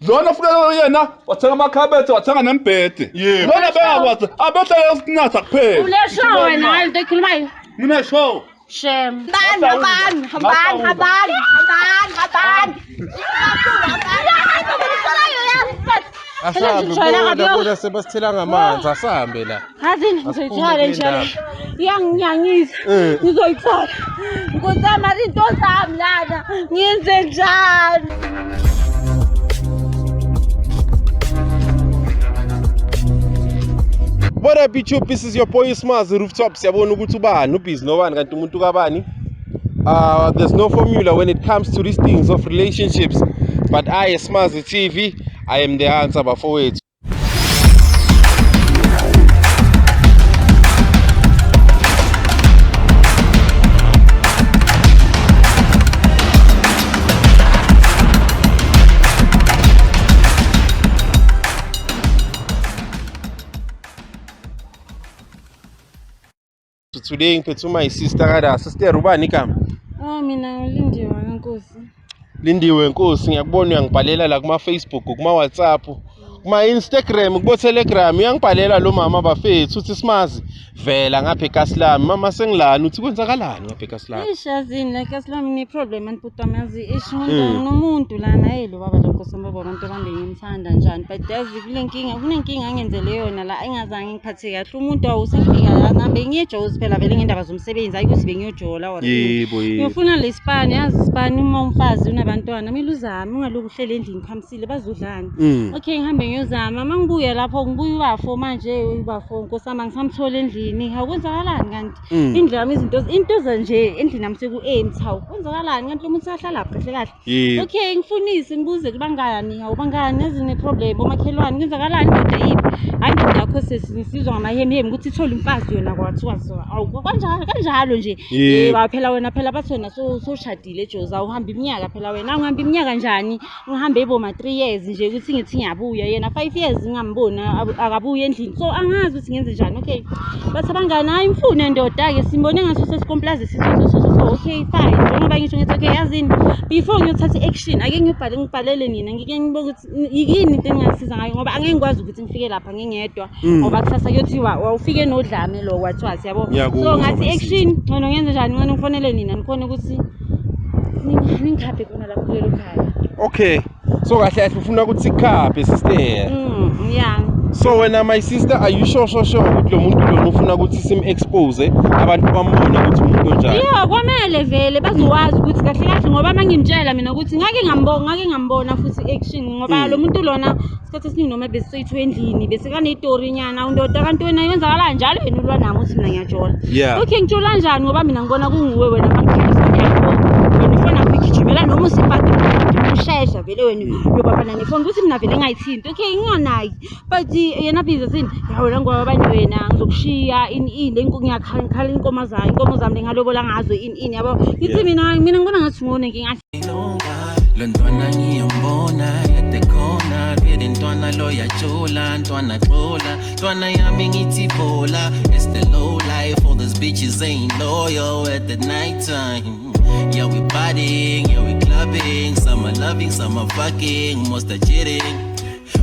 Lona ufika yena wathenga amakhabethe wathenga nembhede. Lona bengakwazi abethe esinatha kuphela. Ulesho wena hayi into ekhulumayo. Mina show. Shem. Habani. Asahambe bona sebasithela ngamanzi asahambe la. Hazini ngizoyithwala njalo. Iyanginyanyisa. Ngizoyithwala. Ngozama into zami lana. Ngiyenze njani? What up YouTube, this is your boy Smazi Rooftop. Siyabona ukuthi ubani ubhizi nobani kanti umuntu kabani. There's no formula when it comes to these things of relationships, but I, Smazi TV, I am the answer bafowethu. Today ngiphethe my sister kada sister ubani igama? Mina uLindiwe Nkosi. Lindiwe Nkosi, ngiyakubona uyangibhalela la kuma Facebook, kuma WhatsApp, kuma Instagram, kubo Telegram uyangibhalela lo mama bafethu uthi Smazi vela ngapha eKaslami. Mama sengilana uthi kwenzakalani ngapha eKaslami? Ishazini la eKaslami ne problem aniputamazi nomuntu lana yelo baba lokho sambaba abantu abande ngimthanda njani but yazi kunenkinga angenzele yona la engazange ngiphathe kahle umuntu awusengifika la ngambe ngiyejozi phela vele ngendaba zomsebenzi ayikuthi bengiyojola or yebo ngifuna lesipani yazi isipani uma umfazi unabantwana mina uzami ungaloku uhlele endlini khamisile bazodlana okay ngihambe ngiyozama mangibuya lapho ngibuya ubafo manje ubafo nkosama ngisamthola endlini akwenzakalani kanti indlu yami into nje endlini nami seku emthawu kwenzakalani kanti lo muntu sahlala kahle kahle okay ngifunise ngibuze kubangani awubangani ezine problem omakhelwane kwenzakalani kodwa iphi hayi ngakho sesizwa ngamahemhem ukuthi ithola umfazi yona kwathiwa awu kanjalo nje yebo phela wena phela bathona soshadile eJozi awuhamba iminyaka phela wena ungihamba iminyaka njani ngihambe eboma 3 years nje ukuthi ngithi ngiyabuya yena 5 years ngambona akabuye endlini so angazi ukuthi ngenze njani okay bathi abangani hayi mfune ndoda ke simbone ngaso sesikomplaze so okay fine njengoba ngisho ngithi okay yazini before ngiyothatha action ake ngibhalele nina ngike ngibuka ukuthi yini into engasiza ngayo ngoba angeke ngikwazi ukuthi ngifike lapha ngingedwa ngoba kusasa kuyothiwa awufike nodlame lo kwathiwa siyabo so ngathi action ngcono ngenze njani ngani ngifonele nina nikhona ukuthi ningikhaphe khona lapho kulelo khaya. Okay, so kahle ufuna ukuthi sikhaphe sister. Yeah. So when my sister, are you sure ukuthi lo muntu lo ufuna ukuthi sim-expose abantu bambone ukuthi umuntu onjani? Yeah, kwamele vele bazowazi ukuthi kahle ngoba mangimtshela mina ukuthi ngake ngambona futhi action ngoba lo muntu lona isikhathi esiningi noma besithu endlini bese kanestory nyana undoda kanti wena yenzakala njalo yena ulwa nami uthi mina ngiyajola. Okay ngitshola kanjani ngoba mina ngibona kunguwe wena mangikhathisa yakho. Wena ufuna ukugijimela noma usiphathe ushesha vele wena yobabana nefoni ukuthi mina vele ngayithinta okay nginganayi but yena biza sini yawona ngoba abanye wena ngizokushiya le ngiyakhala inkomo zami ngalobola ngazo yabo ngithi mina ngibona ngathi ngone ngingathi Lontwana ngiyambona etekona vele ntwana lo yajola ntwana xola ntwana yami ngithi bola it's the low life all these bitches ain't loyal at the night time. Yeah, we partying, yeah, we clubbing. Some are loving, some are fucking, most are cheating.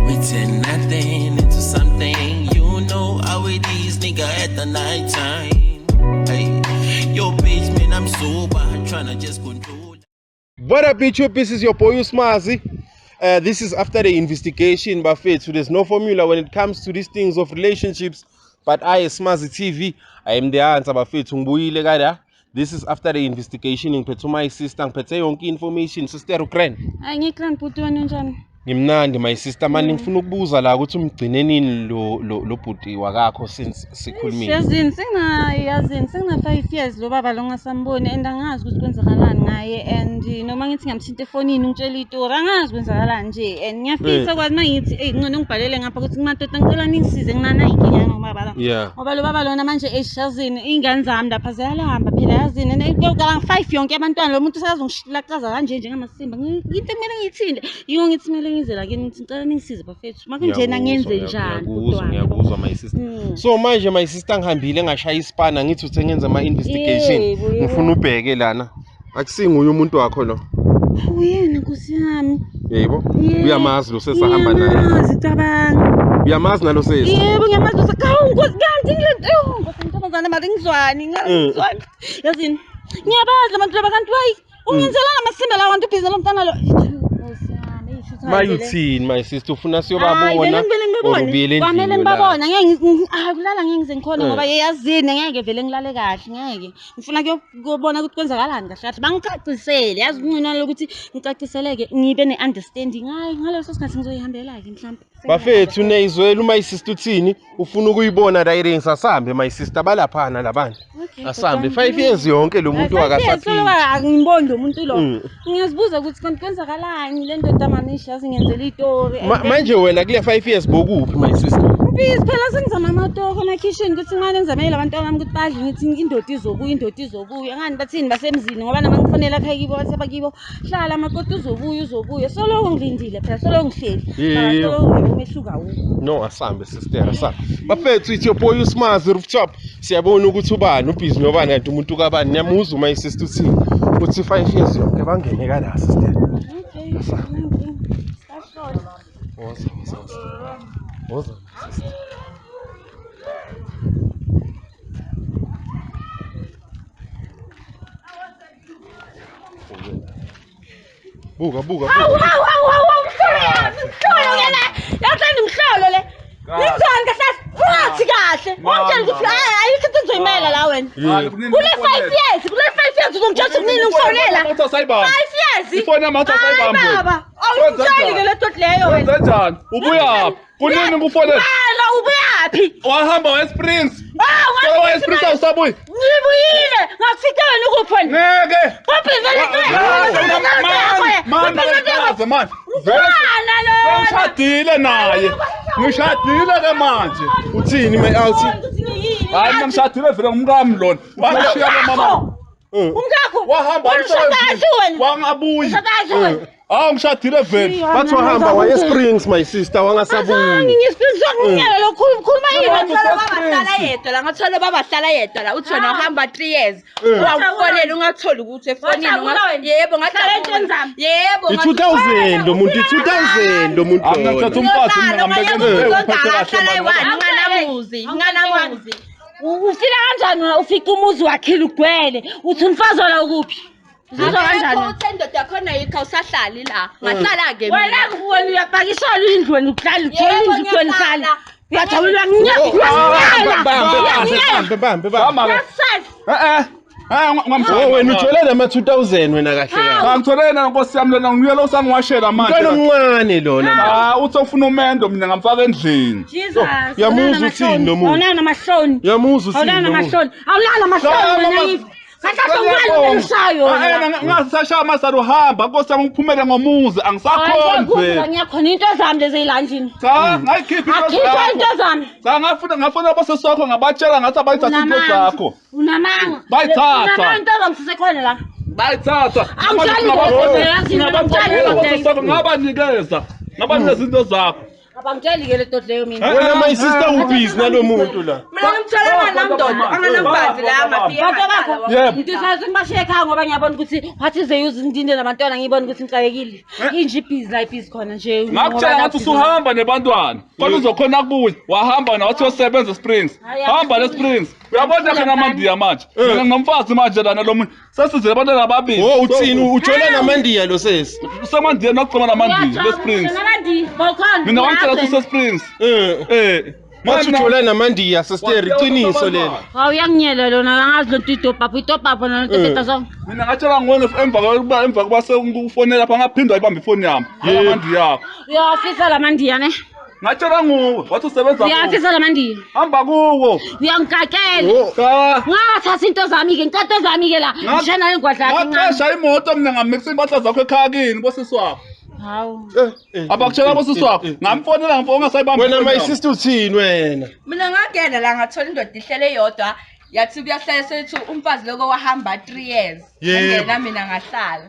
We turn nothing into something. You know how it is, nigga, at the night time. Hey, yo, bitch, man, I'm sober, tryna just control. What up, YouTube? This is your boy Smazi. This is after the investigation by Faith. So there's no formula when it comes to these things of relationships. But I, Smazi TV, I am the answer by Faith. This is after the investigation ngiphethe my sister ngiphethe yonke information sister Ukraine. Ngikran bhuti wena njani? Ngimnandi my sister manje ngifuna ukubuza la ukuthi umgcine nini lo bhuti wakakho since sikhulumile. Yazini sengina 5 years lo baba lo ngasamboni and angazi ukuthi kwenzakalani ngaye and noma ngithi ngamthinta efonini ngitshela itori angazi kwenzakalani nje and ngiyafisa kwathi mangithi ngcono ngibhalele ngapha ukuthi kumadoda ngicela ningisize nginana inkinga ngoba baba. Ngoba lo baba lona manje yazini ingane zami lapha ziyalahamba phela yazini ngiyokala 5 yonke abantwana lo muntu usazongishilakaza kanje njengamasimba ngithi kumele ngithinde yiyo ngithi kumele ngizela ke ngithi ngicela ningisize bafethu makunjena ngenze njani ngiyakuzwa my sister. So manje my sister ngihambile ngashaya isipana ngithi uthe ngenza ama investigation ngifuna ubheke lana akusinguye umuntu wakho lo Uyena Nkosi yami. Yebo. Uyamazi lo sesahamba naye. Zicabanga. Uyamazi nalo sesi. Yebo ngiyamazi Nkosi kanti ngilento. Nkosi ntombazana mali ngizwani ngizwani. Yazini. Ngiyabazi abantu bakanti wayi. Ungenzela amasimba lawa abantu ubhizi lomntana lo. Mayuthini my sister ufuna siyobabona kwamele ngibabona kulala ngeke ngize ngikhona ngoba yazini ngeke vele ngilale kahle ngeke ngifuna kuyobona ukuthi kwenzakalani kahle kahle bangicacisele yazi kunqinana lokuthi ngicaciseleke ngibe ne-understanding hayi ngaleso sikhathi ngizoyihambela-ke mhlawumbe bafethu neyizwela my sister uthini ufuna ukuyibona direct asambe my sister balaphana labantu asambe 5 years yonke lo muntu akasaphili angiboni lo muntu lo ngiyazibuza ukuthi kanti kwenzakalani le ndoda amanisha singenzela itori manje wena kule 5 years bokuphi my sister Please phela sengizama amatoko emakitchen ukuthi ngane ngizamele abantwana bami ukuthi badle ngithi indoda izobuya ngani bathini basemzini ngoba nama ngifonela apha kibo WhatsApp kibo hlala amakoti uzobuya soloko ngilindile phela soloko ngihleli soloko umehluka wukho no asambe sister asambe bafethu it's your boy uSmazi Rooftop siyabona ukuthi ubani ubhizi nobani kanti umuntu kabani niyamuza my sister uthi 5 years yonke bangene kala sister Woza sister buka mhlolo le ngizani kahle kahle wamtshela ukuthi hayi isikhathi ngizoyimela la wena kule 5 years uzongitshela kunini ngifonela 5 years ifoni yami awusayibambi baba awungitsheli ke le dot leyo wena wenzanjani ubuyaphi kunini ngufonela la ubuyaphi wahamba weSprings weSprings awusabuyi ngibuyile ngakufika wena ukuphi wena ngeke man ngishadile naye ngishadile ke manje uthini my alti hayi mina ngishadile vele ngumkami lona bangishiya mama umkakho wahamba wangabuyi awu ngishadile vele bathi wahamba wayeSprings my sister wangasabuyi ngiSprings ngiyela lo khuluma yini ngathole baba hlala yedwa la uthi wena uhamba 3 years wakufonela ungatholi ukuthi efonini yebo ngahlala entenzami yebo i2000 lo muntu i2000 lo muntu ngithatha umfazi mina ngambekele uphethe kahle nganamuzi ufika kanjani ufika umuzi wakhile ugcwele uthi umfazi wala ukuphi uzizwa kanjani uthendoda khona yikho usahlali la ngahlala ke wena ngikuwena uyapakisha indlweni uhlala uthola indlweni hlala uyajabula bambe wena uthole nama 2000 wena kahle kahle ngitholena nkosi yami lena ngiyelo usangiwashela manje mntwana omncane lona uthi ufuna umendo mina ngamfaka endlini Jesus yamuza uthini lo muntu awunana mahloni yamuza uthini awunana mahloni wena ngasashaya masalo hamba nkosi yami ngiphumele ngomuzi angisakhona ngiyakhona into zami lezi eyilandini cha ngayikhipha into zami ngafuna bosesokho ngabatshela ngathi abayithatha into zakho unamanga bayithatha into zami sisekhona la bayithatha ngabanikeza into zakho abangitsheli ke le dot leyo mina wena my sister ubhizi nalo muntu la mina ngimtholela namdoda anganambazi la amafiya ngisazi ngibashiye ekhaya ngoba ngiyabona ukuthi wathi zeyuza indinde nabantwana ngiyibona ukuthi ngicakekile inje ibhizi la ibhizi khona nje ngakutshela ngathi usuhamba nebantwana kodwa uzokhona kubuya wahamba nawe wathi uyosebenza eSprings hamba leSprings uyabona khona amandiya manje mina nginomfazi manje lana lo muntu sesizele abantwana ababili uthini uthola namandiya lo sesi usemandiya nokucima namandiya leSprings mina wangitshela ukuthi useSprings manje uthola namandiya sister iqiniso lelo hawu uyanginyela lona angazi lo itopa nona teta zonke mina ngatshela ngone emva kuba sekufonela lapha ngaphindwa ibamba ifoni yami amandiya yakho uyafisa lamandiya ne ngatshela nguwe wathi usebenza uyafisa lamandiya hamba kuwo uyangikakela ngathatha into zami ke inkato zami ke la ngishana ingwadla yakhe ngaqasha imoto mina ngamixa impahla zakho ekhaya kini bosisi wakho hawu abakutshela bosisi wakho ngamfonela ungasayibamba wena my sister uthini wena mina ngagenda la ngathola indoda ihlele yodwa yathi kuyahlala sethi umfazi lokho wahamba 3 years ngena mina ngahlala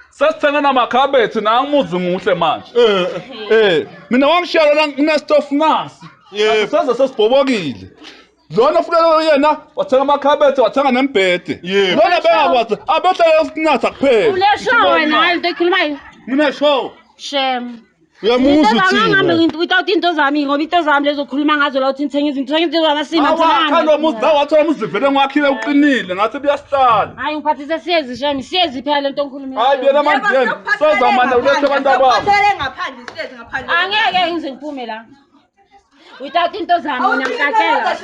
sesithenga namakhabethe nangimuzi muhle manje mina wangishiyela la kunestofu nasi seze sesibhobokile lona ufika yena wathenga amakhabethe wathenga nembhede Yebo. lona bengakwazi abehlele usinatha kuphela ule show wena hayi into ekhulumayo mine show shem Uyamuza ngihambe uthini? without into zami ngoba into zami lezokhuluma ngazo la uthi ngithenga izinto zamasima awakhanda umuzi wathola umuzivele ngwakhile uqinile ngathi buyasihlala hayi ngiphathise siyezi shem siyezi phela lento ngikhuluma hayi buyela manje yena sozamana ulethe abantu ababo ngaphandle siyezi ngaphandle angeke ngize ngiphume la without into zami mina ngikakela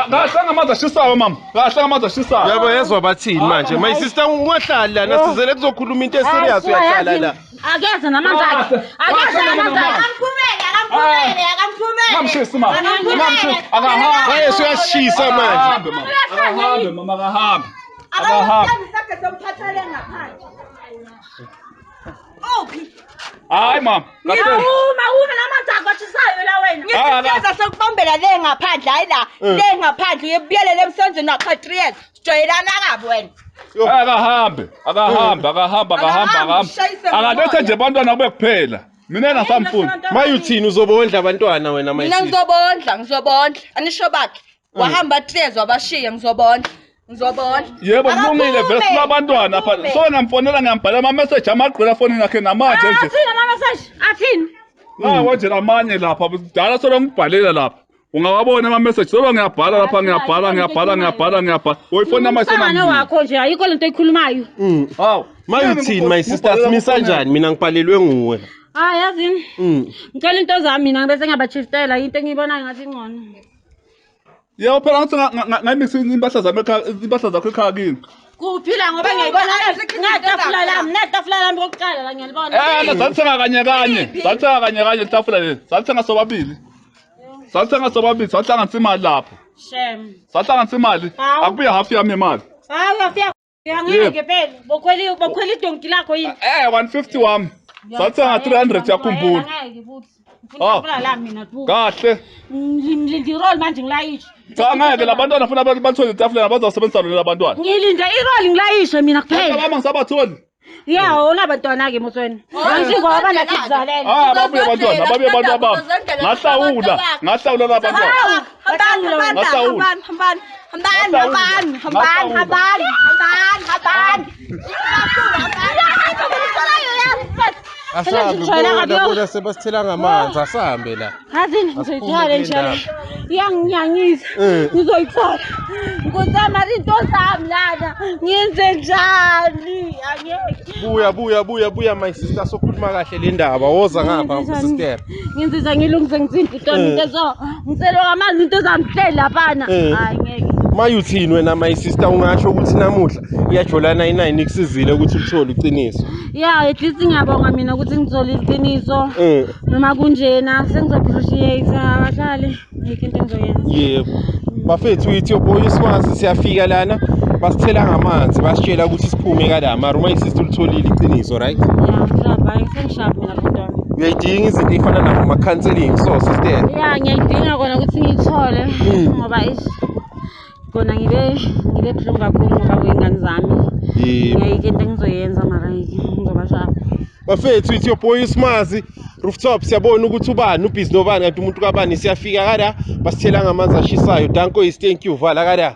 kahle ngamanzi ashisayo mama kahle ngamanzi ashisayo Yabo yezwa bathini manje? My sister ungahlali lana sizele kuzokhuluma into eserious uyahlala la. akeze namanzi akhe akeze namanzi akhe ngamshisi mama ngamshisi akahamba Hayi suyashisa manje. akahambe mama akahambe akahambe hayi mama kahle uma namanzi akhe ashisayo la wena ngiyeza sokubambela le ngaphandle hayi la le ngaphandle uyebuyelele emsebenzini wakho 3 years sijoyelana kabi wena akahambe akalethe nje abantwana kube kuphela mina yena samfuni Mayuthini uzobondla abantwana wena my mina sister? ngizobondla anisho bakhe wahamba 3 years wabashiya ngizobondla yebo kulungile vele sinabantwana apha so ngamfonela ngiyambhala ama-message amagqwela efonini yakhe namanje nje athini ama-message athini nje namanye lapha dala solo ngibhalela lapha ungawabona ama-message solo ngiyabhala lapha ngiyabhala uyifoni umhlangano namayisona wakho nje ayikho lento eyikhulumayo hawu Mayuthini my sister simisa njani mina ngibhalelwe nguwe? hayi yazini ngicela into zami mina bese ngiyabachiftela into engiyibonayo ngathi ingcono yebo phela ngathi ngayimikisa impahla zami impahla zakho ekhaya kini kuphila ngoba ngiyayibona netafula lami kokuqala la ngiyalibona salithenga kanye itafula leli salithenga sobabili sahlanganisa imali lapho shem sahlanganisa imali akubuye half yami imali hayi uyafika angeke phela bokhwela idonki lakho yini 150 wami salithenga 300 yakhumbula angeke futhi ngifuna lami mina bu kahle ngilinde iroli manje ngilayishe cha ngeke labantwana funa bathole itafula abazosebenzisa lona labantwana ngilinde iroli ngilayishe mina kuphela baba ngisabatholi ya unabantwana ke mosweni angingoba nathi kuzalela babuye abantwana abantu ababo ngahlawula labantwana Asahambe bona sebasithela ngamanzi asahambe la. hazini ngizoyithwala njalo iyanginyanyisa ngizoyithola ngizama into zami lana ngiyenze njani angeke Buya my sister sokhuluma kahle le ndaba woza ngapha sister. ngizizwa ngilungise ngithinta itoni into zo ngiselwa ngamanzi into zami hle laphana hayi ngeke Mayuthini wena my sister ungasho ukuthi namuhla iyajolana 9 ikusizile ukuthi uthole iqiniso. ya at least ngiyabonga mina ukuthi ngithola iqiniso noma kunjena sengizoappreciate abahlali ngikho into engizoyenza Yebo. Bafethu yithi yoboy iswazi siyafika lana basithela ngamanzi basitshela ukuthi siphume kala mara my sister ulitholile iqiniso right? ya ngishaba sengishaba mina kodwa Uyayidinga izinto efana nabo ma counseling so sister. ya ngiyayidinga kona ukuthi ngiyithole ngoba kona ngibe buhlungu kakhulu ngoba kuyingane zami ngiyayike into engizoyenza mara ngizobashapa Bafethu yithi yoboy ismazi rooftop siyabona ukuthi ubani ubhizi nobani kanti umuntu kabani siyafika kala basithela ngamanzi ashisayo danko is thank you vala kala